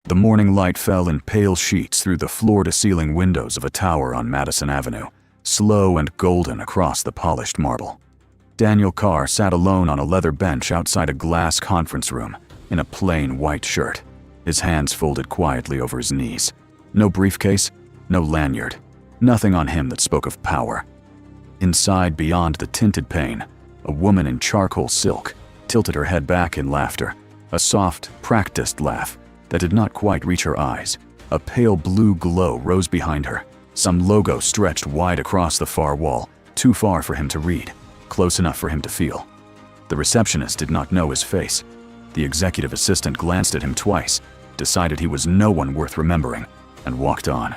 The morning light fell in pale sheets through the floor-to-ceiling windows of a tower on Madison Avenue, slow and golden across the polished marble. Daniel Carr sat alone on a leather bench outside a glass conference room, in a plain white shirt, his hands folded quietly over his knees. No briefcase, no lanyard, nothing on him that spoke of power. Inside, beyond the tinted pane, a woman in charcoal silk tilted her head back in laughter, a soft, practiced laugh that did not quite reach her eyes. A pale blue glow rose behind her. Some logo stretched wide across the far wall, too far for him to read, close enough for him to feel. The receptionist did not know his face. The executive assistant glanced at him twice, decided he was no one worth remembering, and walked on.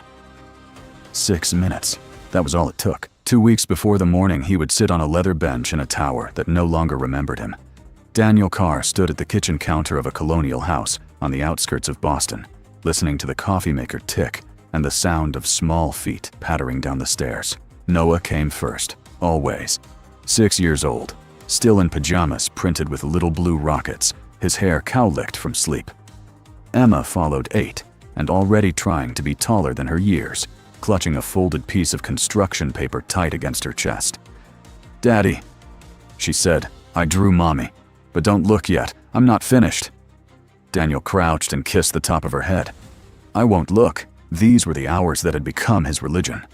6 minutes. That was all it took. 2 weeks before the morning he would sit on a leather bench in a tower that no longer remembered him. Daniel Carr stood at the kitchen counter of a colonial house on the outskirts of Boston, listening to the coffee maker tick and the sound of small feet pattering down the stairs. Noah came first, always. 6 years old, still in pajamas printed with little blue rockets, his hair cowlicked from sleep. Emma followed 8, and already trying to be taller than her years, clutching a folded piece of construction paper tight against her chest. "Daddy," she said, "I drew Mommy, but don't look yet, I'm not finished." Daniel crouched and kissed the top of her head. "I won't look." These were the hours that had become his religion.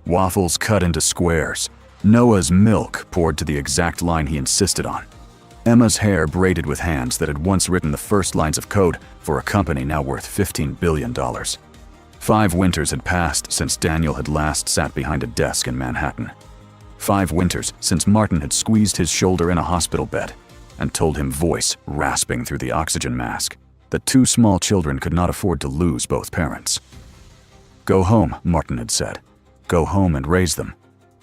Waffles cut into squares, Noah's milk poured to the exact line he insisted on. Emma's hair braided with hands that had once written the first lines of code for a company now worth $15 billion. 5 winters had passed since Daniel had last sat behind a desk in Manhattan. 5 winters since Martin had squeezed his shoulder in a hospital bed and told him, voice rasping through the oxygen mask, that 2 small children could not afford to lose both parents. "Go home," Martin had said. "Go home and raise them.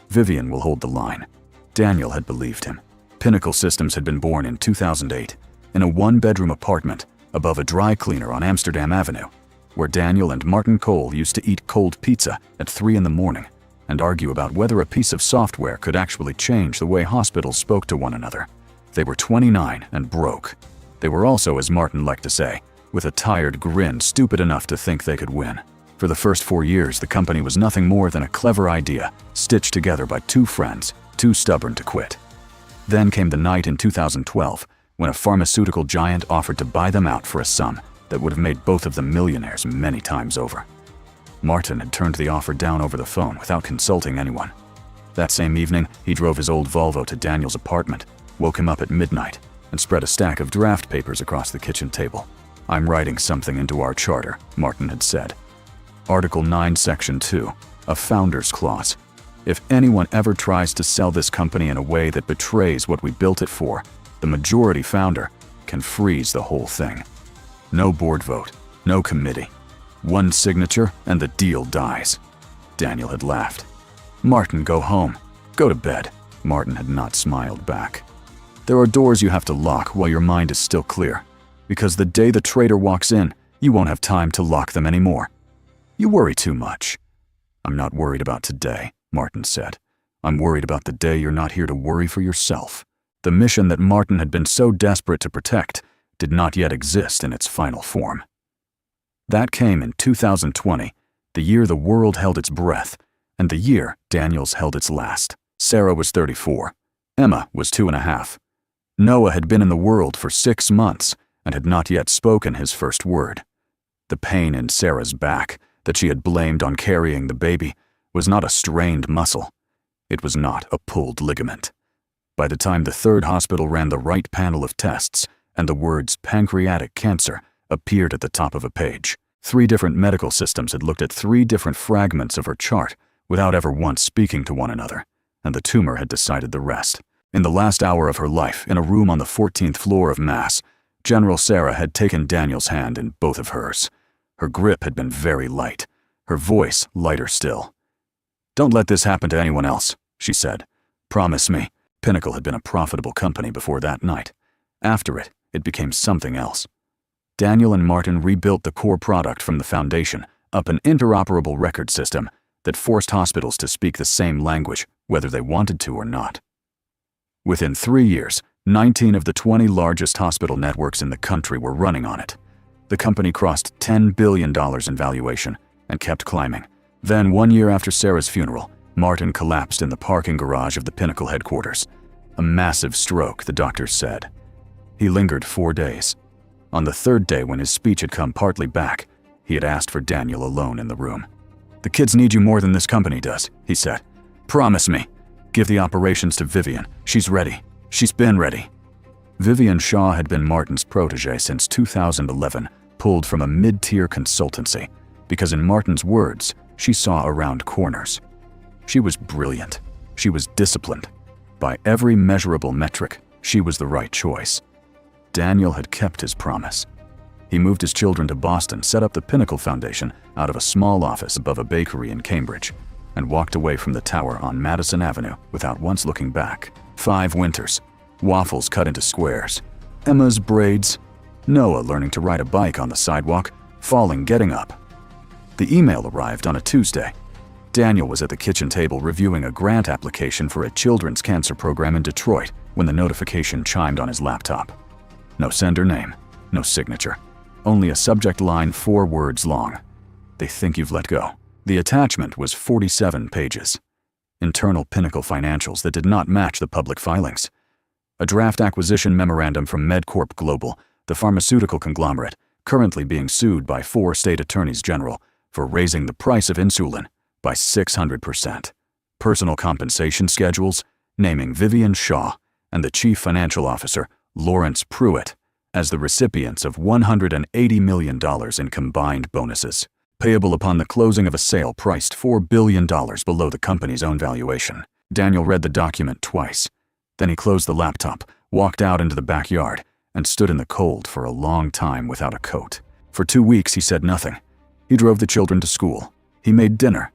Vivian will hold the line." Daniel had believed him. Pinnacle Systems had been born in 2008, in a 1-bedroom apartment above a dry cleaner on Amsterdam Avenue, where Daniel and Martin Cole used to eat cold pizza at 3 in the morning and argue about whether a piece of software could actually change the way hospitals spoke to one another. They were 29 and broke. They were also, as Martin liked to say, with a tired grin, stupid enough to think they could win. For the first 4 years, the company was nothing more than a clever idea stitched together by 2 friends, too stubborn to quit. Then came the night in 2012 when a pharmaceutical giant offered to buy them out for a sum that would have made both of them millionaires many times over. Martin had turned the offer down over the phone without consulting anyone. That same evening, he drove his old Volvo to Daniel's apartment, woke him up at midnight, and spread a stack of draft papers across the kitchen table. "I'm writing something into our charter," Martin had said. Article 9, Section 2, a founder's clause. If anyone ever tries to sell this company in a way that betrays what we built it for, the majority founder can freeze the whole thing. No board vote, no committee. 1 signature and the deal dies. Daniel had laughed. "Martin, go home. Go to bed." Martin had not smiled back. "There are doors you have to lock while your mind is still clear, because the day the traitor walks in, you won't have time to lock them anymore. You worry too much." "I'm not worried about today," Martin said. "I'm worried about the day you're not here to worry for yourself." The mission that Martin had been so desperate to protect did not yet exist in its final form. That came in 2020, the year the world held its breath, and the year Daniel's held its last. Sarah was 34. Emma was 2.5. Noah had been in the world for 6 months and had not yet spoken his first word. The pain in Sarah's back, that she had blamed on carrying the baby, was not a strained muscle. It was not a pulled ligament. By the time the 3rd hospital ran the right panel of tests and the words pancreatic cancer appeared at the top of a page, 3 different medical systems had looked at 3 different fragments of her chart without ever once speaking to one another, and the tumor had decided the rest. In the last hour of her life, in a room on the 14th floor of Mass, General Sarah had taken Daniel's hand in both of hers. Her grip had been very light, her voice lighter still. "Don't let this happen to anyone else," she said. "Promise me." Pinnacle had been a profitable company before that night. After it, it became something else. Daniel and Martin rebuilt the core product from the foundation up an interoperable record system that forced hospitals to speak the same language, whether they wanted to or not. Within 3 years, 19 of the 20 largest hospital networks in the country were running on it. The company crossed $10 billion in valuation and kept climbing. Then, 1 year after Sarah's funeral, Martin collapsed in the parking garage of the Pinnacle headquarters. A massive stroke, the doctors said. He lingered 4 days. On the third day, when his speech had come partly back, he had asked for Daniel alone in the room. "The kids need you more than this company does," he said. "Promise me. Give the operations to Vivian. She's ready. She's been ready." Vivian Shaw had been Martin's protege since 2011, pulled from a mid-tier consultancy, because in Martin's words, she saw around corners. She was brilliant. She was disciplined. By every measurable metric, she was the right choice. Daniel had kept his promise. He moved his children to Boston, set up the Pinnacle Foundation out of a small office above a bakery in Cambridge, and walked away from the tower on Madison Avenue without once looking back. 5 winters, waffles cut into squares, Emma's braids, Noah learning to ride a bike on the sidewalk, falling getting up. The email arrived on a Tuesday. Daniel was at the kitchen table reviewing a grant application for a children's cancer program in Detroit when the notification chimed on his laptop. No sender name, no signature, only a subject line 4 words long. "They think you've let go." The attachment was 47 pages. Internal Pinnacle financials that did not match the public filings. A draft acquisition memorandum from MedCorp Global, the pharmaceutical conglomerate, currently being sued by 4 state attorneys general for raising the price of insulin by 600%. Personal compensation schedules, naming Vivian Shaw and the chief financial officer, Lawrence Pruitt, as the recipients of $180 million in combined bonuses, payable upon the closing of a sale priced $4 billion below the company's own valuation. Daniel read the document twice. Then he closed the laptop, walked out into the backyard, and stood in the cold for a long time without a coat. For 2 weeks he said nothing. He drove the children to school. He made dinner.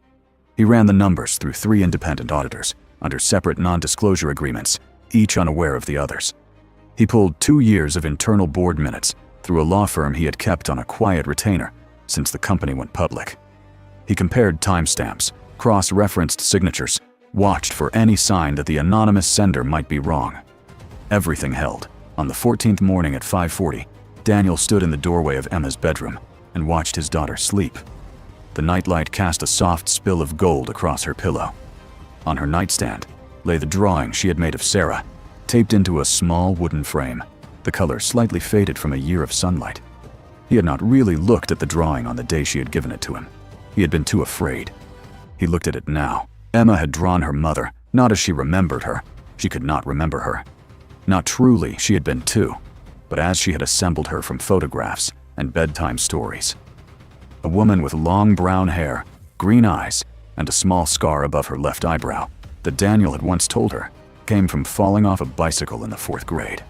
He ran the numbers through 3 independent auditors, under separate non-disclosure agreements, each unaware of the others. He pulled 2 years of internal board minutes through a law firm he had kept on a quiet retainer since the company went public. He compared timestamps, cross-referenced signatures, watched for any sign that the anonymous sender might be wrong. Everything held. On the 14th morning at 5:40, Daniel stood in the doorway of Emma's bedroom and watched his daughter sleep. The nightlight cast a soft spill of gold across her pillow. On her nightstand lay the drawing she had made of Sarah, taped into a small wooden frame, the color slightly faded from a year of sunlight. He had not really looked at the drawing on the day she had given it to him. He had been too afraid. He looked at it now. Emma had drawn her mother, not as she remembered her. She could not remember her. Not truly, she had been too, but as she had assembled her from photographs and bedtime stories. A woman with long brown hair, green eyes, and a small scar above her left eyebrow that Daniel had once told her came from falling off a bicycle in the 4th grade.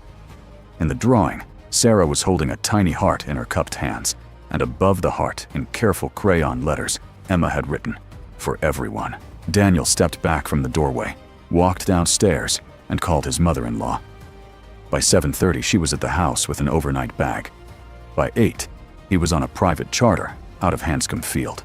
In the drawing, Sarah was holding a tiny heart in her cupped hands, and above the heart, in careful crayon letters, Emma had written, "For everyone." Daniel stepped back from the doorway, walked downstairs, and called his mother-in-law. By 7:30, she was at the house with an overnight bag. By 8, he was on a private charter out of Hanscom Field.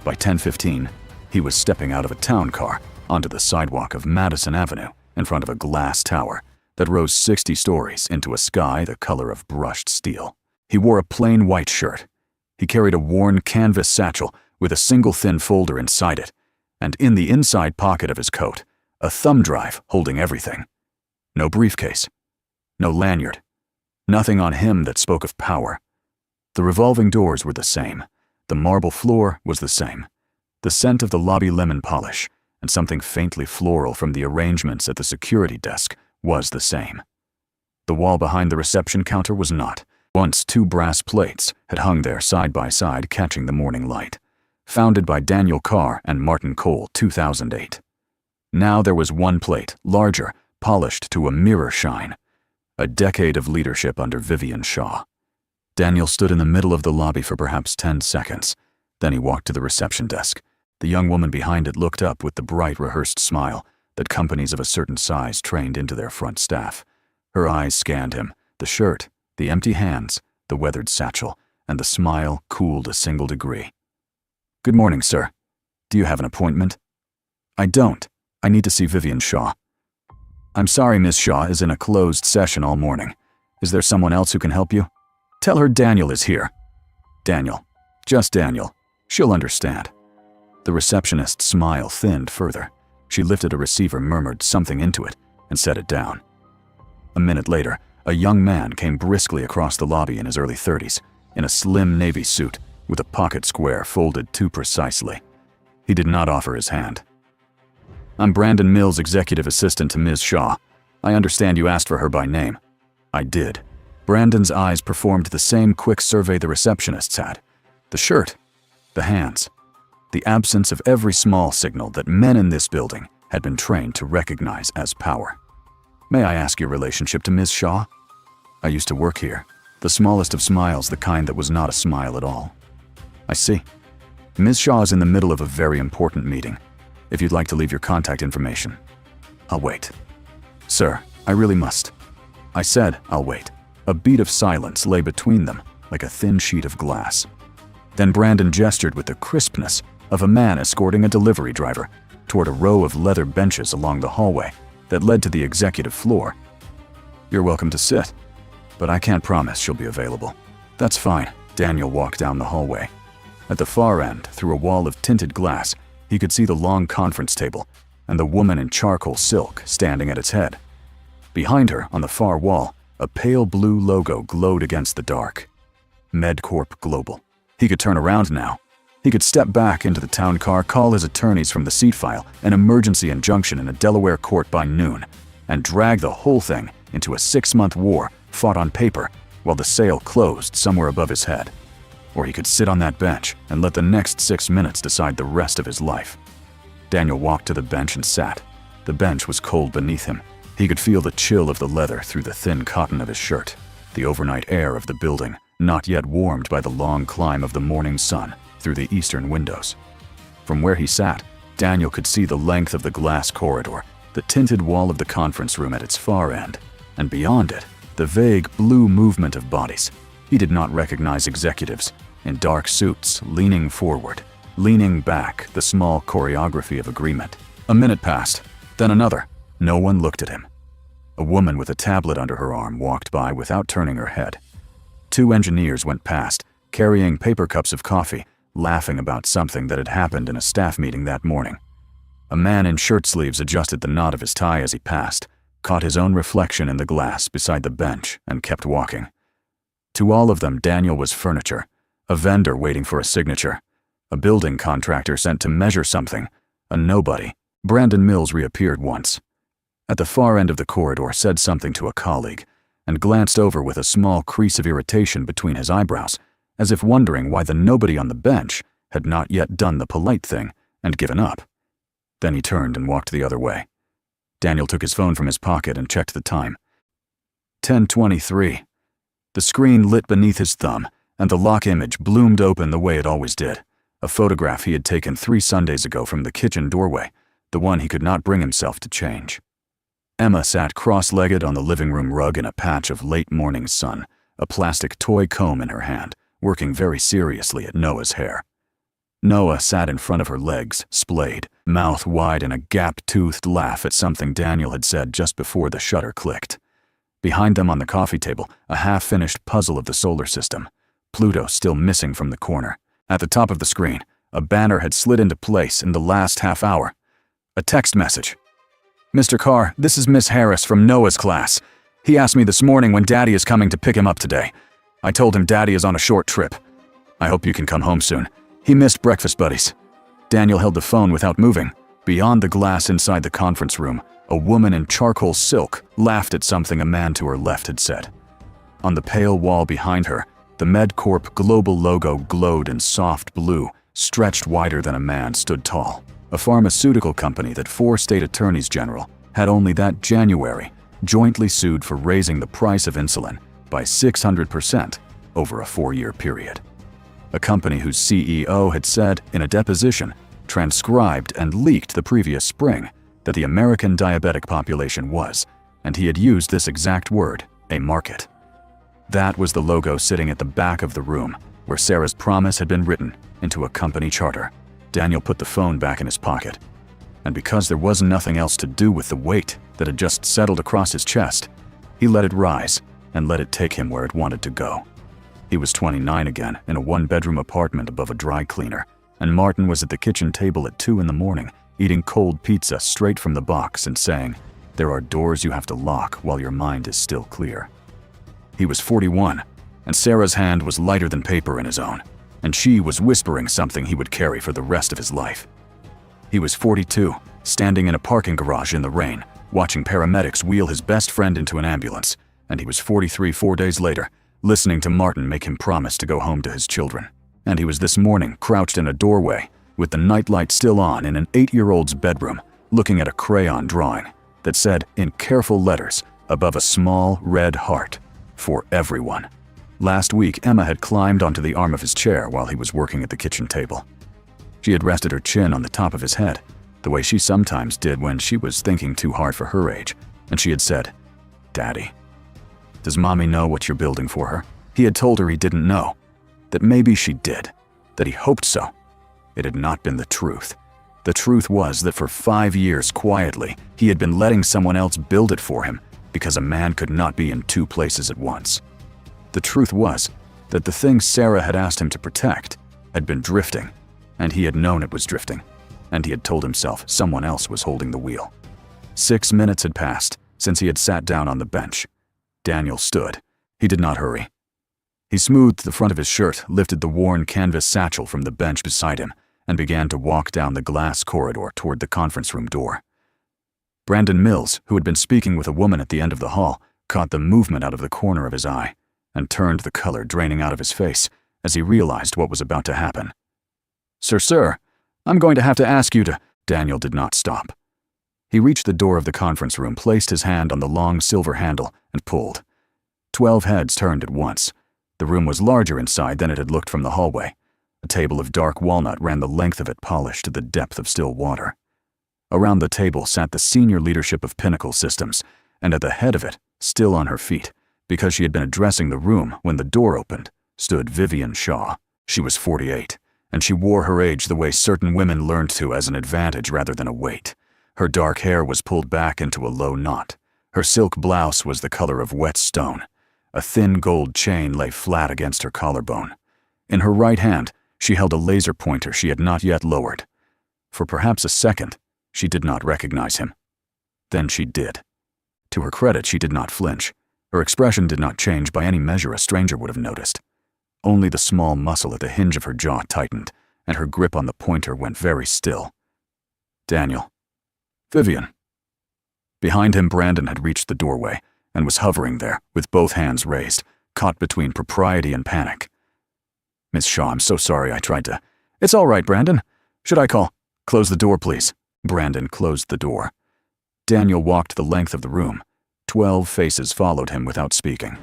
By 10:15, he was stepping out of a town car onto the sidewalk of Madison Avenue in front of a glass tower that rose 60 stories into a sky the color of brushed steel. He wore a plain white shirt. He carried a worn canvas satchel with a single thin folder inside it, and in the inside pocket of his coat, a thumb drive holding everything. No briefcase. No lanyard. Nothing on him that spoke of power. The revolving doors were the same. The marble floor was the same. The scent of the lobby lemon polish and something faintly floral from the arrangements at the security desk was the same. The wall behind the reception counter was not. Once 2 brass plates had hung there side by side catching the morning light. Founded by Daniel Carr and Martin Cole, 2008. Now there was 1 plate, larger, polished to a mirror shine. A decade of leadership under Vivian Shaw. Daniel stood in the middle of the lobby for perhaps 10 seconds. Then he walked to the reception desk. The young woman behind it looked up with the bright, rehearsed smile that companies of a certain size trained into their front staff. Her eyes scanned him, the shirt, the empty hands, the weathered satchel, and the smile cooled a single degree. "Good morning, sir. Do you have an appointment?" "I don't. I need to see Vivian Shaw." "I'm sorry, Miss Shaw is in a closed session all morning. Is there someone else who can help you?" "Tell her Daniel is here." Daniel. Just Daniel. She'll understand. The receptionist's smile thinned further. She lifted a receiver, murmured something into it, and set it down. A minute later, a young man came briskly across the lobby in his early 30s, in a slim navy suit with a pocket square folded too precisely. He did not offer his hand. "I'm Brandon Mills, executive assistant to Ms. Shaw. I understand you asked for her by name." I did. Brandon's eyes performed the same quick survey the receptionists had. The shirt, the hands, the absence of every small signal that men in this building had been trained to recognize as power. "May I ask your relationship to Ms. Shaw?" "I used to work here." The smallest of smiles, the kind that was not a smile at all. "I see. Ms. Shaw is in the middle of a very important meeting. If you'd like to leave your contact information." "I'll wait." "Sir, I really must." I said, "I'll wait." A beat of silence lay between them, like a thin sheet of glass. Then Brandon gestured with the crispness of a man escorting a delivery driver toward a row of leather benches along the hallway that led to the executive floor. "You're welcome to sit, but I can't promise she'll be available." "That's fine." Daniel walked down the hallway. At the far end, through a wall of tinted glass, he could see the long conference table and the woman in charcoal silk standing at its head. Behind her, on the far wall, a pale blue logo glowed against the dark. MedCorp Global. He could turn around now. He could step back into the town car, call his attorneys from the seat file an emergency injunction in a Delaware court by noon, and drag the whole thing into a 6-month war fought on paper while the sale closed somewhere above his head. Or he could sit on that bench and let the next 6 minutes decide the rest of his life. Daniel walked to the bench and sat. The bench was cold beneath him. He could feel the chill of the leather through the thin cotton of his shirt, the overnight air of the building, not yet warmed by the long climb of the morning sun through the eastern windows. From where he sat, Daniel could see the length of the glass corridor, the tinted wall of the conference room at its far end, and beyond it, the vague blue movement of bodies. He did not recognize executives in dark suits, leaning forward, leaning back, the small choreography of agreement. A minute passed, then another. No one looked at him. A woman with a tablet under her arm walked by without turning her head. 2 engineers went past, carrying paper cups of coffee, laughing about something that had happened in a staff meeting that morning. A man in shirt sleeves adjusted the knot of his tie as he passed, caught his own reflection in the glass beside the bench, and kept walking. To all of them, Daniel was furniture, a vendor waiting for a signature, a building contractor sent to measure something, a nobody. Brandon Mills reappeared once. At the far end of the corridor, said something to a colleague, and glanced over with a small crease of irritation between his eyebrows, as if wondering why the nobody on the bench had not yet done the polite thing and given up. Then he turned and walked the other way. Daniel took his phone from his pocket and checked the time. 10:23. The screen lit beneath his thumb, and the lock image bloomed open the way it always did, a photograph he had taken 3 Sundays ago from the kitchen doorway, the one he could not bring himself to change. Emma sat cross-legged on the living room rug in a patch of late morning sun, a plastic toy comb in her hand, working very seriously at Noah's hair. Noah sat in front of her legs, splayed, mouth wide in a gap-toothed laugh at something Daniel had said just before the shutter clicked. Behind them on the coffee table, a half-finished puzzle of the solar system, Pluto still missing from the corner. At the top of the screen, a banner had slid into place in the last half hour. A text message. "Mr. Carr, this is Miss Harris from Noah's class. He asked me this morning when Daddy is coming to pick him up today. I told him Daddy is on a short trip. I hope you can come home soon. He missed breakfast buddies." Daniel held the phone without moving. Beyond the glass inside the conference room, a woman in charcoal silk laughed at something a man to her left had said. On the pale wall behind her, the MedCorp Global logo glowed in soft blue, stretched wider than a man stood tall. A pharmaceutical company that 4 state attorneys general had only that January jointly sued for raising the price of insulin by 600% over a 4-year period. A company whose CEO had said in a deposition, transcribed and leaked the previous spring, that the American diabetic population was, and he had used this exact word, a market. That was the logo sitting at the back of the room, where Sarah's promise had been written into a company charter. Daniel put the phone back in his pocket, and because there was nothing else to do with the weight that had just settled across his chest, he let it rise and let it take him where it wanted to go. He was 29 again, in a one-bedroom apartment above a dry cleaner, and Martin was at the kitchen table at 2 in the morning, eating cold pizza straight from the box and saying, "There are doors you have to lock while your mind is still clear." He was 41, and Sarah's hand was lighter than paper in his own, and she was whispering something he would carry for the rest of his life. He was 42, standing in a parking garage in the rain, watching paramedics wheel his best friend into an ambulance, and he was 43 4 days later, listening to Martin make him promise to go home to his children. And he was this morning crouched in a doorway, with the nightlight still on in an 8-year-old's bedroom, looking at a crayon drawing that said in careful letters above a small red heart, "For everyone." Last week, Emma had climbed onto the arm of his chair while he was working at the kitchen table. She had rested her chin on the top of his head, the way she sometimes did when she was thinking too hard for her age, and she had said, "Daddy, does Mommy know what you're building for her?" He had told her he didn't know, that maybe she did, that he hoped so. It had not been the truth. The truth was that for 5 years, quietly, he had been letting someone else build it for him because a man could not be in 2 places at once. The truth was that the thing Sarah had asked him to protect had been drifting, and he had known it was drifting, and he had told himself someone else was holding the wheel. 6 minutes had passed since he had sat down on the bench. Daniel stood. He did not hurry. He smoothed the front of his shirt, lifted the worn canvas satchel from the bench beside him, and began to walk down the glass corridor toward the conference room door. Brandon Mills, who had been speaking with a woman at the end of the hall, caught the movement out of the corner of his eye and turned the color draining out of his face as he realized what was about to happen. Sir, I'm going to have to ask you to—" Daniel did not stop. He reached the door of the conference room, placed his hand on the long silver handle, and pulled. 12 heads turned at once. The room was larger inside than it had looked from the hallway. A table of dark walnut ran the length of it, polished to the depth of still water. Around the table sat the senior leadership of Pinnacle Systems, and at the head of it, still on her feet, because she had been addressing the room when the door opened, stood Vivian Shaw. She was 48, and she wore her age the way certain women learned to as an advantage rather than a weight. Her dark hair was pulled back into a low knot. Her silk blouse was the color of wet stone. A thin gold chain lay flat against her collarbone. In her right hand, she held a laser pointer she had not yet lowered. For perhaps a second, she did not recognize him. Then she did. To her credit, she did not flinch. Her expression did not change by any measure a stranger would have noticed. Only the small muscle at the hinge of her jaw tightened, and her grip on the pointer went very still. Daniel. Vivian. Behind him, Brandon had reached the doorway and was hovering there with both hands raised, caught between propriety and panic. "Miss Shaw, I'm so sorry I tried to—" "It's all right, Brandon. Should I call—" "Close the door, please." Brandon closed the door. Daniel walked the length of the room. 12 faces followed him without speaking.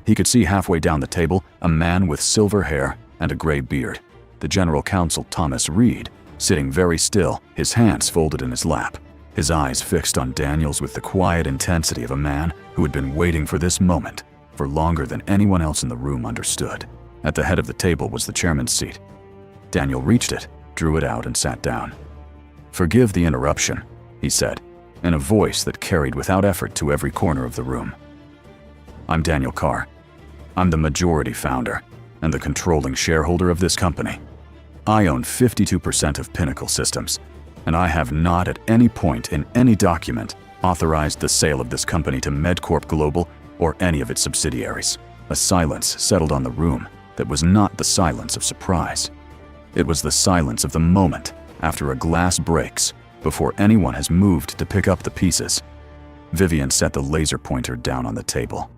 He could see halfway down the table a man with silver hair and a gray beard, the General Counsel Thomas Reed, sitting very still, his hands folded in his lap, his eyes fixed on Daniel's with the quiet intensity of a man who had been waiting for this moment for longer than anyone else in the room understood. At the head of the table was the chairman's seat. Daniel reached it, drew it out, and sat down. "Forgive the interruption," he said, in a voice that carried without effort to every corner of the room. "I'm Daniel Carr. I'm the majority founder and the controlling shareholder of this company. I own 52% of Pinnacle Systems, and I have not at any point in any document authorized the sale of this company to MedCorp Global or any of its subsidiaries." A silence settled on the room that was not the silence of surprise. It was the silence of the moment after a glass breaks before anyone has moved to pick up the pieces. Vivian set the laser pointer down on the table.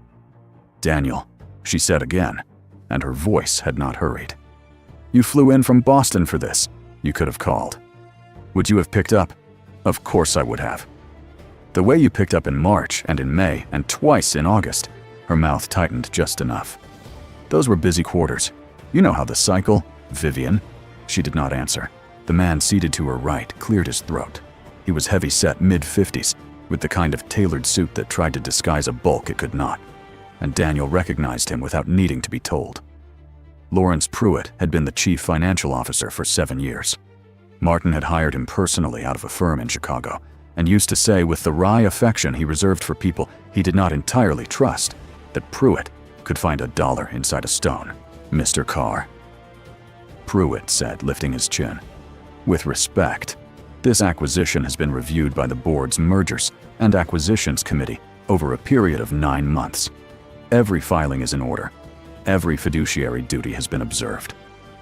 "Daniel," she said again, and her voice had not hurried. "You flew in from Boston for this. You could have called. Would you have picked up?" "Of course I would have." "The way you picked up in March and in May and twice in August." Her mouth tightened just enough. "Those were busy quarters. You know how the cycle—" "Vivian?" She did not answer. The man seated to her right cleared his throat. He was heavy-set, mid-50s, with the kind of tailored suit that tried to disguise a bulk it could not, and Daniel recognized him without needing to be told. Lawrence Pruitt had been the chief financial officer for 7 years. Martin had hired him personally out of a firm in Chicago, and used to say with the wry affection he reserved for people he did not entirely trust, that Pruitt could find $1 inside a stone, Mr. Carr," Pruitt said, lifting his chin. "With respect, this acquisition has been reviewed by the board's Mergers and Acquisitions Committee over a period of 9 months. Every filing is in order. Every fiduciary duty has been observed.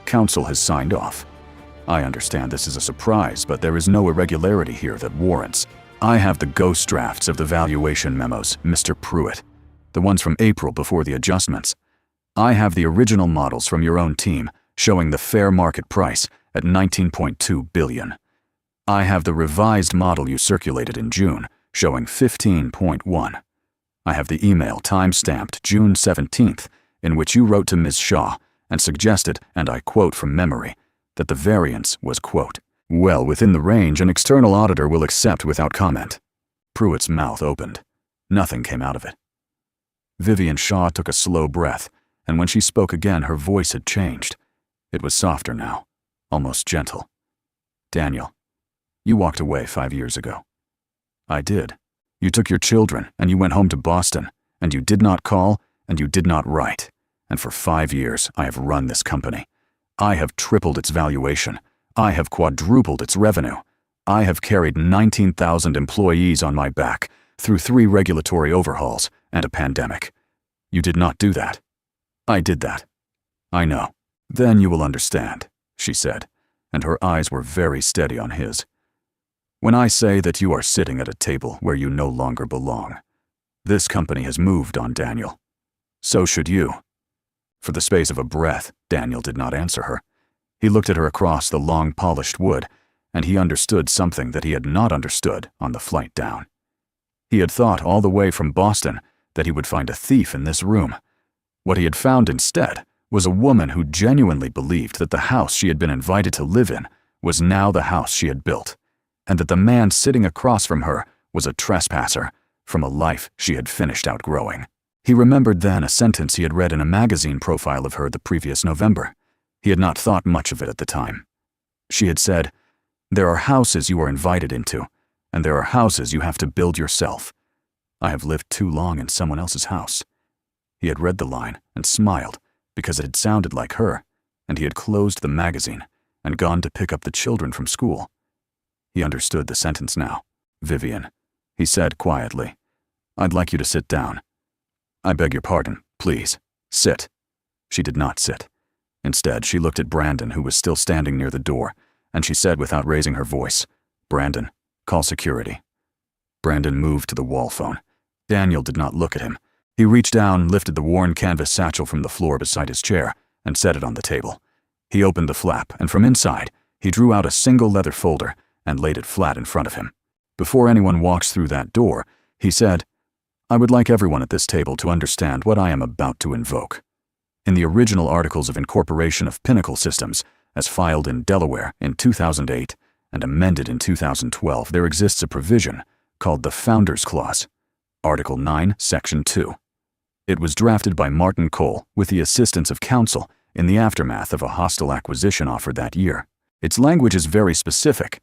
Council has signed off. I understand this is a surprise, but there is no irregularity here that warrants. I have the ghost drafts of the valuation memos, Mr. Pruitt, the ones from April before the adjustments. I have the original models from your own team showing the fair market price at $19.2 billion. I have the revised model you circulated in June showing $15.1. I have the email time-stamped June 17th in which you wrote to Ms. Shaw and suggested, and I quote from memory, that the variance was, quote, well within the range an external auditor will accept without comment." Pruitt's mouth opened. Nothing came out of it. Vivian Shaw took a slow breath, and when she spoke again her voice had changed. It was softer now, almost gentle. "Daniel, you walked away 5 years ago." "I did. You took your children and you went home to Boston, and you did not call and you did not write. And for 5 years I have run this company. I have tripled its valuation. I have quadrupled its revenue. I have carried 19,000 employees on my back through 3 regulatory overhauls and a pandemic. You did not do that. I did that. I know. Then you will understand," she said, and her eyes were very steady on his. "When I say that you are sitting at a table where you no longer belong. This company has moved on, Daniel. So should you." For the space of a breath, Daniel did not answer her. He looked at her across the long polished wood, and he understood something that he had not understood on the flight down. He had thought all the way from Boston that he would find a thief in this room. What he had found instead was a woman who genuinely believed that the house she had been invited to live in was now the house she had built, and that the man sitting across from her was a trespasser from a life she had finished outgrowing. He remembered then a sentence he had read in a magazine profile of her the previous November. He had not thought much of it at the time. She had said, "There are houses you are invited into, and there are houses you have to build yourself. I have lived too long in someone else's house." He had read the line and smiled because it had sounded like her, and he had closed the magazine and gone to pick up the children from school. He understood the sentence now. "Vivian," he said quietly, "I'd like you to sit down." "I beg your pardon, please. Sit." She did not sit. Instead, she looked at Brandon, who was still standing near the door, and she said without raising her voice, "Brandon, call security." Brandon moved to the wall phone. Daniel did not look at him. He reached down, lifted the worn canvas satchel from the floor beside his chair, and set it on the table. He opened the flap, and from inside, he drew out a single leather folder and laid it flat in front of him. "Before anyone walks through that door," he said, "I would like everyone at this table to understand what I am about to invoke. In the original Articles of Incorporation of Pinnacle Systems, as filed in Delaware in 2008 and amended in 2012, there exists a provision called the Founders Clause, Article 9, Section 2. It was drafted by Martin Cole with the assistance of counsel in the aftermath of a hostile acquisition offer that year. Its language is very specific.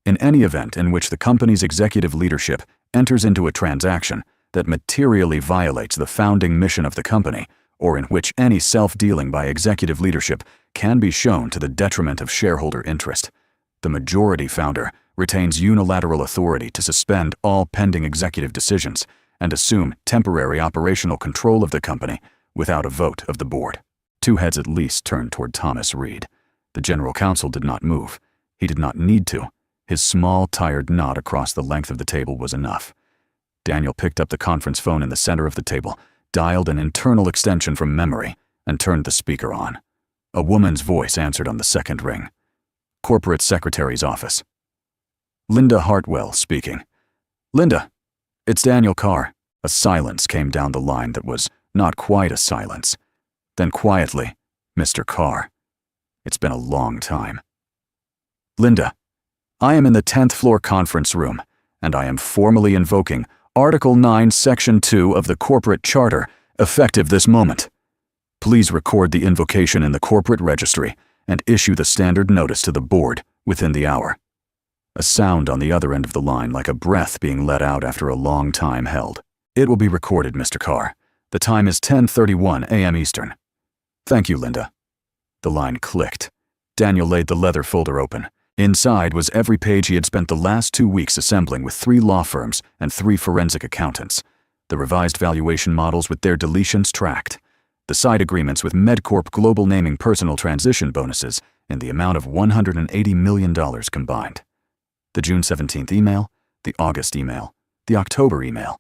In any event in which the company's executive leadership enters into a transaction that materially violates the founding mission of the company, or in which any self-dealing by executive leadership can be shown to the detriment of shareholder interest, the majority founder retains unilateral authority to suspend all pending executive decisions and assume temporary operational control of the company without a vote of the board. 2 heads at least turned toward Thomas Reed. The general counsel did not move. He did not need to. His small, tired nod across the length of the table was enough. Daniel picked up the conference phone in the center of the table, dialed an internal extension from memory, and turned the speaker on. A woman's voice answered on the second ring. "Corporate Secretary's office." "Linda Hartwell speaking." "Linda, it's Daniel Carr." A silence came down the line that was not quite a silence. Then quietly, "Mr. Carr, it's been a long time." "Linda, I am in the 10th floor conference room, and I am formally invoking Article 9, Section 2 of the Corporate Charter, effective this moment. Please record the invocation in the corporate registry and issue the standard notice to the board within the hour." A sound on the other end of the line like a breath being let out after a long time held. "It will be recorded, Mr. Carr. The time is 10:31 a.m. Eastern. Thank you, Linda. The line clicked. Daniel laid the leather folder open. Inside was every page he had spent the last 2 weeks assembling with 3 law firms and 3 forensic accountants. The revised valuation models with their deletions tracked. The side agreements with MedCorp Global naming personal transition bonuses in the amount of $180 million combined. The June 17th email, the August email, the October email.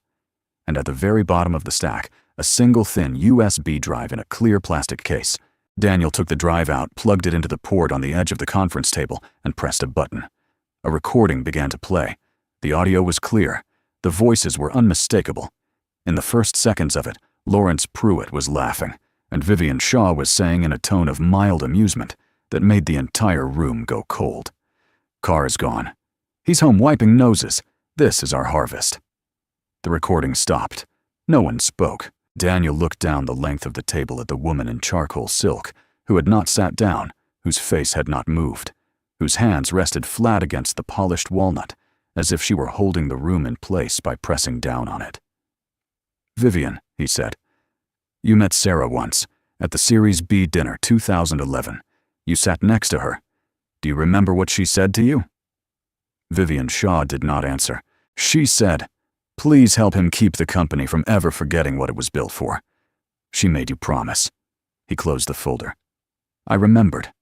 And at the very bottom of the stack, a single thin USB drive in a clear plastic case. Daniel took the drive out, plugged it into the port on the edge of the conference table, and pressed a button. A recording began to play. The audio was clear. The voices were unmistakable. In the first seconds of it, Lawrence Pruitt was laughing, and Vivian Shaw was saying in a tone of mild amusement that made the entire room go cold. Carr is gone. He's home wiping noses. This is our harvest. The recording stopped. No one spoke. Daniel looked down the length of the table at the woman in charcoal silk, who had not sat down, whose face had not moved, whose hands rested flat against the polished walnut, as if she were holding the room in place by pressing down on it. Vivian, he said, you met Sarah once, at the Series B dinner 2011. You sat next to her. Do you remember what she said to you? Vivian Shaw did not answer. She said, please help him keep the company from ever forgetting what it was built for. She made you promise. He closed the folder. I remembered.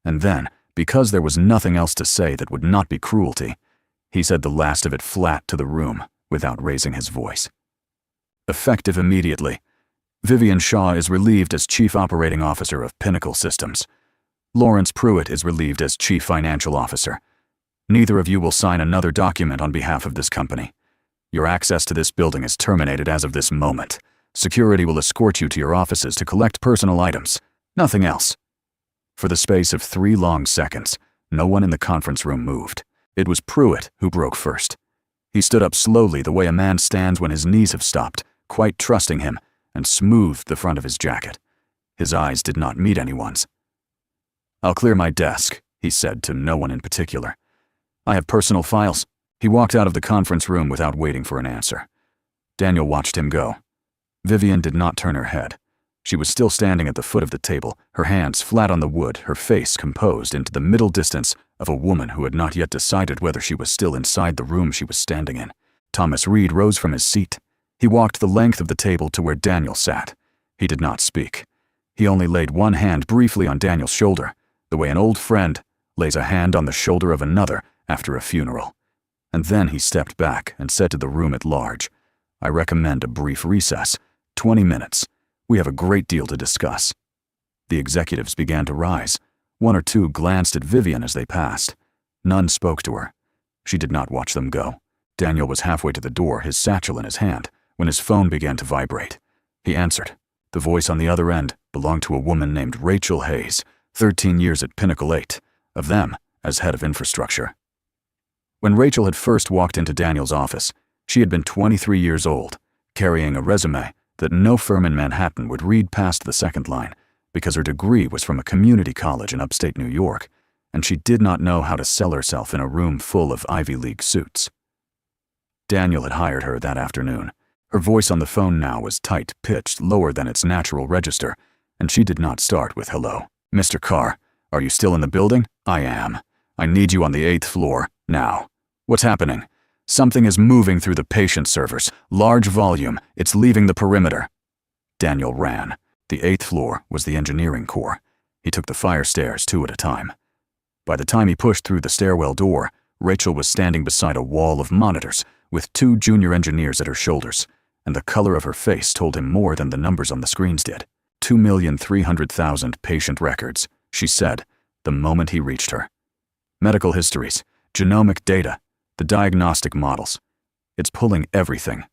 And then, because there was nothing else to say that would not be cruelty, he said the last of it flat to the room without raising his voice. Effective immediately, Vivian Shaw is relieved as Chief Operating Officer of Pinnacle Systems. Lawrence Pruitt is relieved as Chief Financial Officer. Neither of you will sign another document on behalf of this company. Your access to this building is terminated as of this moment. Security will escort you to your offices to collect personal items. Nothing else. For the space of 3 long seconds, no one in the conference room moved. It was Pruitt who broke first. He stood up slowly the way a man stands when his knees have stopped, quite trusting him, and smoothed the front of his jacket. His eyes did not meet anyone's. I'll clear my desk, he said to no one in particular. I have personal files. He walked out of the conference room without waiting for an answer. Daniel watched him go. Vivian did not turn her head. She was still standing at the foot of the table, her hands flat on the wood, her face composed into the middle distance of a woman who had not yet decided whether she was still inside the room she was standing in. Thomas Reed rose from his seat. He walked the length of the table to where Daniel sat. He did not speak. He only laid one hand briefly on Daniel's shoulder, the way an old friend lays a hand on the shoulder of another after a funeral. And then he stepped back and said to the room at large, I recommend a brief recess, 20 minutes. We have a great deal to discuss. The executives began to rise. 1 or 2 glanced at Vivian as they passed. None spoke to her. She did not watch them go. Daniel was halfway to the door, his satchel in his hand, when his phone began to vibrate. He answered. The voice on the other end belonged to a woman named Rachel Hayes, 13 years at Pinnacle 8, of them as head of infrastructure. When Rachel had first walked into Daniel's office, she had been 23 years old, carrying a resume that no firm in Manhattan would read past the second line because her degree was from a community college in upstate New York, and she did not know how to sell herself in a room full of Ivy League suits. Daniel had hired her that afternoon. Her voice on the phone now was tight-pitched, lower than its natural register, and she did not start with hello. Mr. Carr, are you still in the building? I am. I need you on the 8th floor, now. What's happening? Something is moving through the patient servers. Large volume. It's leaving the perimeter. Daniel ran. The 8th floor was the engineering core. He took the fire stairs 2 at a time. By the time he pushed through the stairwell door, Rachel was standing beside a wall of monitors with 2 junior engineers at her shoulders, and the color of her face told him more than the numbers on the screens did. 2,300,000 patient records, she said, the moment he reached her. Medical histories, genomic data, the diagnostic models. It's pulling everything.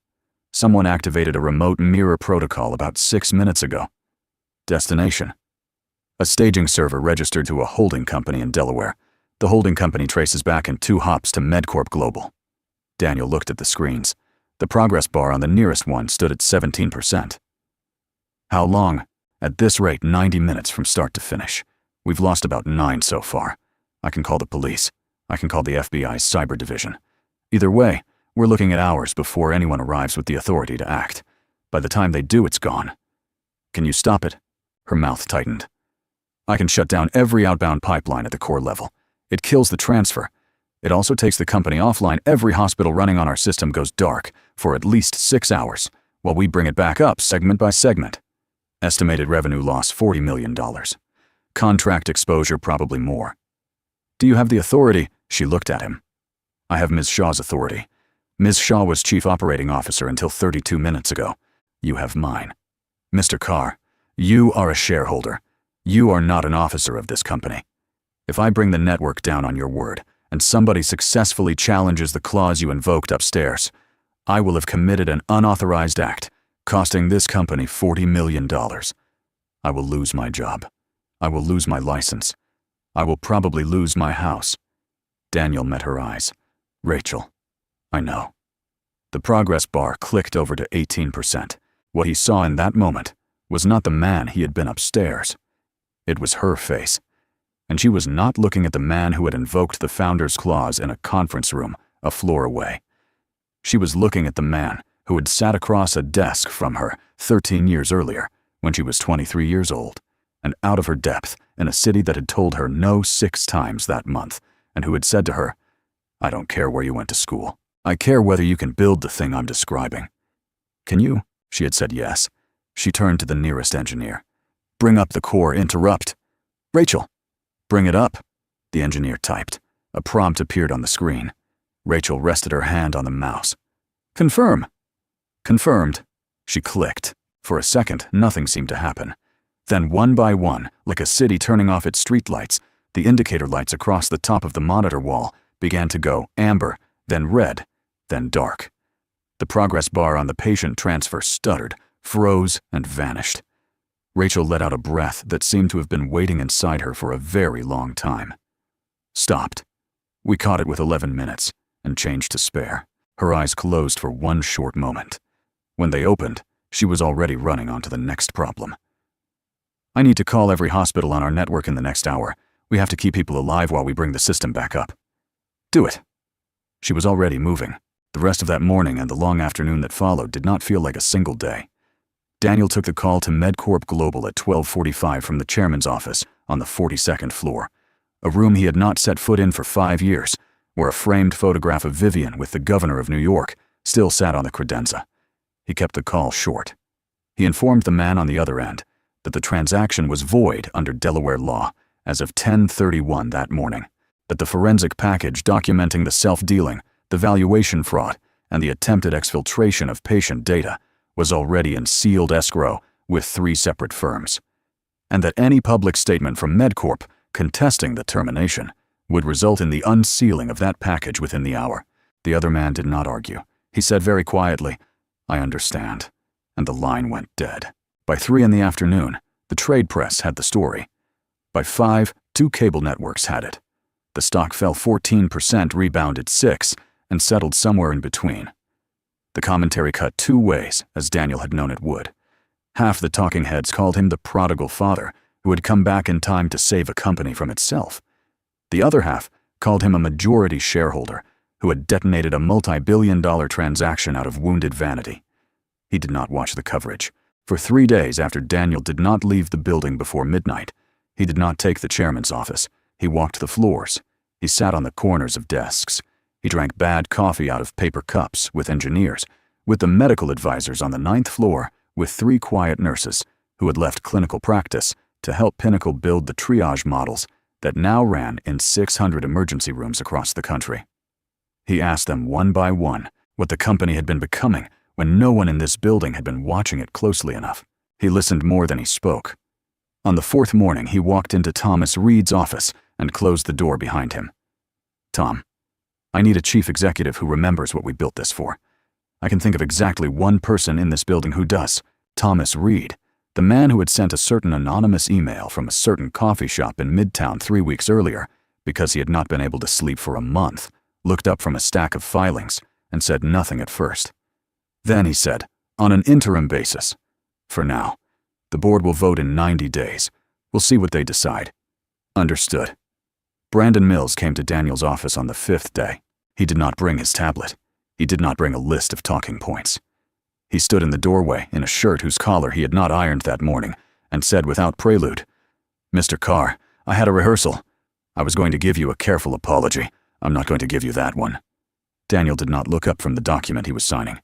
Someone activated a remote mirror protocol about 6 minutes ago. Destination. A staging server registered to a holding company in Delaware. The holding company traces back in 2 hops to MedCorp Global. Daniel looked at the screens. The progress bar on the nearest one stood at 17%. How long? At this rate, 90 minutes from start to finish. We've lost about 9 so far. I can call the police. I can call the FBI's cyber division. Either way, we're looking at hours before anyone arrives with the authority to act. By the time they do, it's gone. Can you stop it? Her mouth tightened. I can shut down every outbound pipeline at the core level. It kills the transfer. It also takes the company offline. Every hospital running on our system goes dark for at least 6 hours, while we bring it back up segment by segment. Estimated revenue loss $40 million. Contract exposure probably more. Do you have the authority? She looked at him. I have Ms. Shaw's authority. Ms. Shaw was chief operating officer until 32 minutes ago. You have mine. Mr. Carr, you are a shareholder. You are not an officer of this company. If I bring the network down on your word, and somebody successfully challenges the clause you invoked upstairs, I will have committed an unauthorized act, costing this company $40 million. I will lose my job. I will lose my license. I will probably lose my house. Daniel met her eyes. Rachel, I know. The progress bar clicked over to 18%. What he saw in that moment was not the man he had been upstairs. It was her face. And she was not looking at the man who had invoked the founder's clause in a conference room a floor away. She was looking at the man who had sat across a desk from her 13 years earlier when she was 23 years old and out of her depth in a city that had told her no 6 times that month and who had said to her, I don't care where you went to school. I care whether you can build the thing I'm describing. Can you? She had said yes. She turned to the nearest engineer. Bring up the core, interrupt. Rachel. Bring it up, the engineer typed. A prompt appeared on the screen. Rachel rested her hand on the mouse. Confirm. Confirmed. She clicked. For a second, nothing seemed to happen. Then one by one, like a city turning off its streetlights, the indicator lights across the top of the monitor wall began to go amber, then red, then dark. The progress bar on the patient transfer stuttered, froze, and vanished. Rachel let out a breath that seemed to have been waiting inside her for a very long time. Stopped. We caught it with 11 minutes, and changed to spare. Her eyes closed for one short moment. When they opened, she was already running on to the next problem. I need to call every hospital on our network in the next hour. We have to keep people alive while we bring the system back up. Do it. She was already moving. The rest of that morning and the long afternoon that followed did not feel like a single day. Daniel took the call to MedCorp Global at 12:45 from the chairman's office on the 42nd floor, a room he had not set foot in for 5 years, where a framed photograph of Vivian with the governor of New York still sat on the credenza. He kept the call short. He informed the man on the other end that the transaction was void under Delaware law as of 10:31 that morning, that the forensic package documenting the self-dealing, the valuation fraud, and the attempted exfiltration of patient data was already in sealed escrow with 3 separate firms, and that any public statement from MedCorp contesting the termination would result in the unsealing of that package within the hour. The other man did not argue. He said very quietly, I understand, and the line went dead. By 3 in the afternoon, the trade press had the story. By 5, 2 cable networks had it. The stock fell 14%, rebounded 6%, and settled somewhere in between. The commentary cut 2 ways, as Daniel had known it would. Half the talking heads called him the prodigal father who had come back in time to save a company from itself. The other half called him a majority shareholder who had detonated a multi-billion-dollar transaction out of wounded vanity. He did not watch the coverage. For 3 days after Daniel did not leave the building before midnight, he did not take the chairman's office. He walked the floors. He sat on the corners of desks. He drank bad coffee out of paper cups with engineers, with the medical advisors on the 9th floor, with 3 quiet nurses who had left clinical practice to help Pinnacle build the triage models that now ran in 600 emergency rooms across the country. He asked them one by one what the company had been becoming when no one in this building had been watching it closely enough. He listened more than he spoke. On the 4th morning, he walked into Thomas Reed's office and closed the door behind him. Tom, I need a chief executive who remembers what we built this for. I can think of exactly one person in this building who does. Thomas Reed, the man who had sent a certain anonymous email from a certain coffee shop in Midtown 3 weeks earlier because he had not been able to sleep for a month, looked up from a stack of filings and said nothing at first. Then he said, on an interim basis, for now. The board will vote in 90 days. We'll see what they decide. Understood. Brandon Mills came to Daniel's office on the 5th day. He did not bring his tablet. He did not bring a list of talking points. He stood in the doorway in a shirt whose collar he had not ironed that morning, and said without prelude, "Mr. Carr, I had a rehearsal. I was going to give you a careful apology. I'm not going to give you that one." Daniel did not look up from the document he was signing.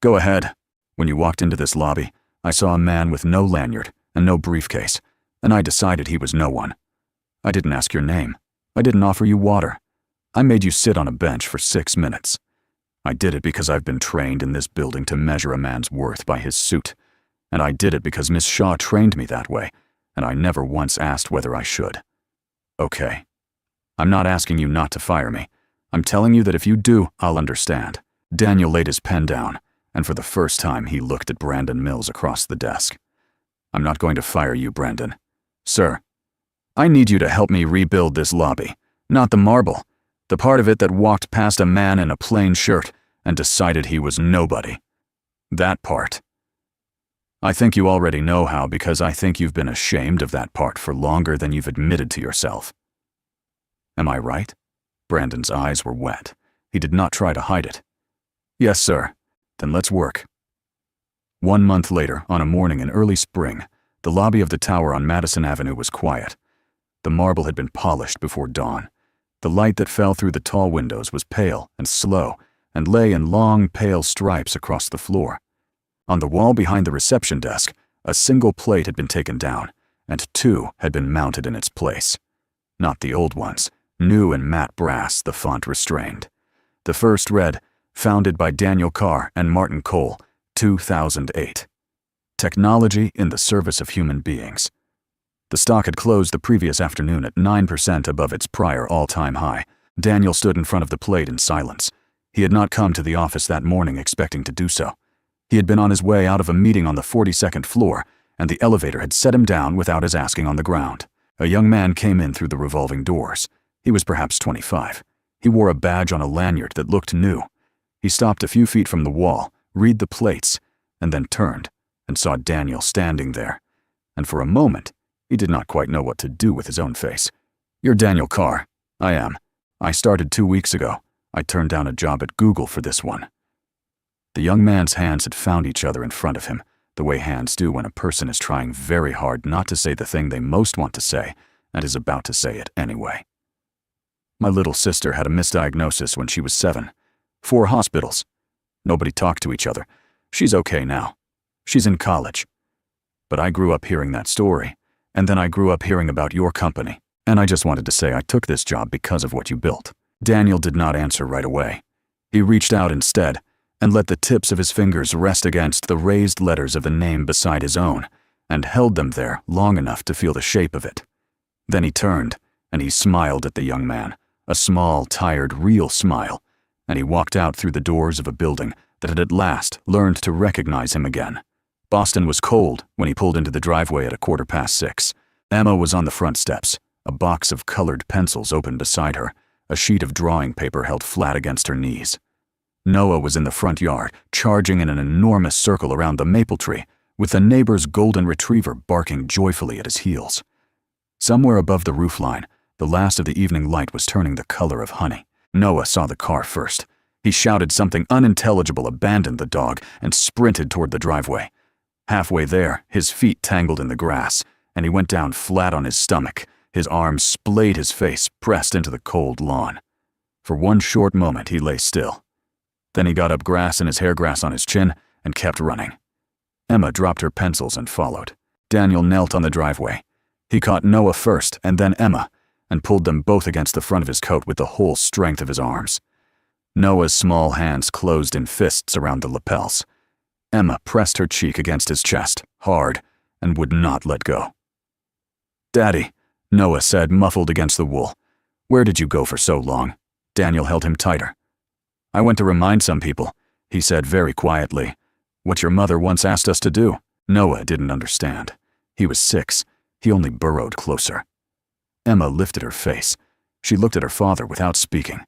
"Go ahead. When you walked into this lobby, I saw a man with no lanyard and no briefcase, and I decided he was no one. I didn't ask your name. I didn't offer you water. I made you sit on a bench for 6 minutes. I did it because I've been trained in this building to measure a man's worth by his suit, and I did it because Miss Shaw trained me that way, and I never once asked whether I should. Okay. I'm not asking you not to fire me. I'm telling you that if you do, I'll understand." Daniel laid his pen down, and for the first time he looked at Brandon Mills across the desk. "I'm not going to fire you, Brandon. Sir, I need you to help me rebuild this lobby, not the marble, the part of it that walked past a man in a plain shirt and decided he was nobody. That part. I think you already know how because I think you've been ashamed of that part for longer than you've admitted to yourself. Am I right?" Brandon's eyes were wet. He did not try to hide it. "Yes, sir. Then let's work." 1 month later, on a morning in early spring, the lobby of the tower on Madison Avenue was quiet. The marble had been polished before dawn. The light that fell through the tall windows was pale and slow and lay in long, pale stripes across the floor. On the wall behind the reception desk, a single plate had been taken down, and 2 had been mounted in its place. Not the old ones. New and matte brass, the font restrained. The first read, "Founded by Daniel Carr and Martin Cole, 2008. Technology in the service of human beings." The stock had closed the previous afternoon at 9% above its prior all-time high. Daniel stood in front of the plate in silence. He had not come to the office that morning expecting to do so. He had been on his way out of a meeting on the 42nd floor, and the elevator had set him down without his asking on the ground. A young man came in through the revolving doors. He was perhaps 25. He wore a badge on a lanyard that looked new. He stopped a few feet from the wall, read the plates, and then turned and saw Daniel standing there. And for a moment, he did not quite know what to do with his own face. "You're Daniel Carr." "I am. I started 2 weeks ago. I turned down a job at Google for this one." The young man's hands had found each other in front of him, the way hands do when a person is trying very hard not to say the thing they most want to say and is about to say it anyway. "My little sister had a misdiagnosis when she was 7. 4 hospitals. Nobody talked to each other. She's okay now. She's in college. But I grew up hearing that story, and then I grew up hearing about your company, and I just wanted to say I took this job because of what you built." Daniel did not answer right away. He reached out instead and let the tips of his fingers rest against the raised letters of the name beside his own, and held them there long enough to feel the shape of it. Then he turned, and he smiled at the young man. A small, tired, real smile, and he walked out through the doors of a building that had at last learned to recognize him again. Boston was cold when he pulled into the driveway at 6:15. Emma was on the front steps, a box of colored pencils open beside her, a sheet of drawing paper held flat against her knees. Noah was in the front yard, charging in an enormous circle around the maple tree, with the neighbor's golden retriever barking joyfully at his heels. Somewhere above the roofline, the last of the evening light was turning the color of honey. Noah saw the car first. He shouted something unintelligible, abandoned the dog, and sprinted toward the driveway. Halfway there, his feet tangled in the grass, and he went down flat on his stomach. His arms splayed his face, pressed into the cold lawn. For one short moment, he lay still. Then he got up, grass and his hair grass on his chin, and kept running. Emma dropped her pencils and followed. Daniel knelt on the driveway. He caught Noah first, and then Emma, and pulled them both against the front of his coat with the whole strength of his arms. Noah's small hands closed in fists around the lapels. Emma pressed her cheek against his chest, hard, and would not let go. "Daddy," Noah said, muffled against the wool. "Where did you go for so long?" Daniel held him tighter. "I went to remind some people," he said very quietly, "what your mother once asked us to do." Noah didn't understand. He was 6. He only burrowed closer. Emma lifted her face. She looked at her father without speaking,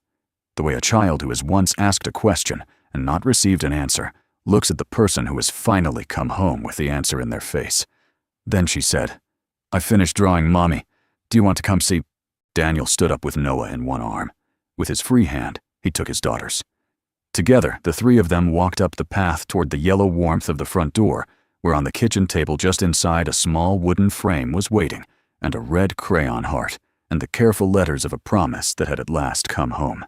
the way a child who has once asked a question and not received an answer looks at the person who has finally come home with the answer in their face. Then she said, "I finished drawing, Mommy. Do you want to come see?" Daniel stood up with Noah in one arm. With his free hand, he took his daughter's. Together, the three of them walked up the path toward the yellow warmth of the front door, where on the kitchen table just inside a small wooden frame was waiting, and a red crayon heart, and the careful letters of a promise that had at last come home.